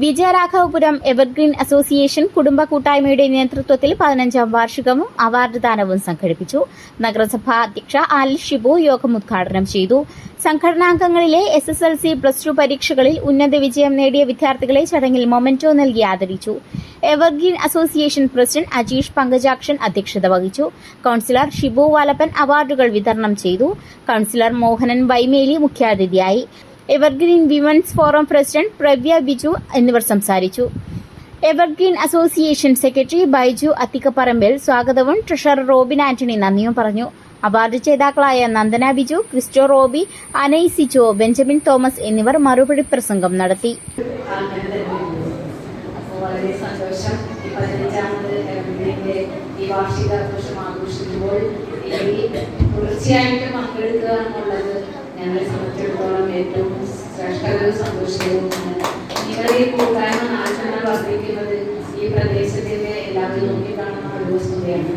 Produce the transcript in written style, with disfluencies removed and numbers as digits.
Vijayaraghavapuram evergreen association കുടുംബ കൂട്ടായ്മയുടെ നേതൃത്വത്തിൽ 15ാം വാർഷികവും അവാർഡ് ദാനവും സംഘടിപ്പിച്ചു. നഗരസഭാ അധ്യക്ഷ ആലിസ് ഷിബു യോഗം ഉദ്ഘാടനം ചെയ്തു. സംഘടനാംഗങ്ങളിലെ SSLC, +2 പരീക്ഷകളിൽ ഉന്നത വിജയം നേടിയ വിദ്യാർത്ഥികളെ ചടങ്ങിൽ മൊമെന്റോ നൽകി ആദരിച്ചു. Evergreen association president Ajeesh Pankajakshan അധ്യക്ഷത വഹിച്ചു. കൌൺസിലർ ഷിബു വാലപ്പൻ അവാർഡുകൾ വിതരണം ചെയ്തു. കൌൺസിലർ മോഹനൻ വൈമേലി മുഖ്യാതിഥിയായി. Evergreen women's forum president Pravya Biju എന്നിവർ സംസാരിച്ചു. Evergreen association secretary Baiju Athikkaparambil സ്വാഗതവും ട്രഷറർ റോബിൻ ആന്റണി നന്ദിയും പറഞ്ഞു. അവാർഡ് ജേതാക്കളായ നന്ദന ബിജു, ക്രിസ്റ്റോ റോബി, അനൈസിജോ, ബെഞ്ചമിൻ തോമസ് എന്നിവർ മറുപടി പ്രസംഗം നടത്തി. വളരെ സന്തോഷം. ഈ 15ാമത് എവർഗ്രീനിന്റെ ഈ വാർഷികാഘോഷം ആഘോഷിക്കുമ്പോൾ തീർച്ചയായിട്ടും പങ്കെടുക്കുക എന്നുള്ളത് ഞങ്ങളെ സംബന്ധിച്ചിടത്തോളം ഏറ്റവും ശ്രേഷ്ഠകരവും സന്തോഷകരവുമാണ്. നിങ്ങളുടെ ഈ കൂട്ടായ്മ നാശങ്ങൾ വർദ്ധിക്കുന്നത് ഈ പ്രദേശത്തിന്റെ എല്ലാവരും നോക്കിക്കാണുന്ന ഒരു വസ്തുതയാണ്.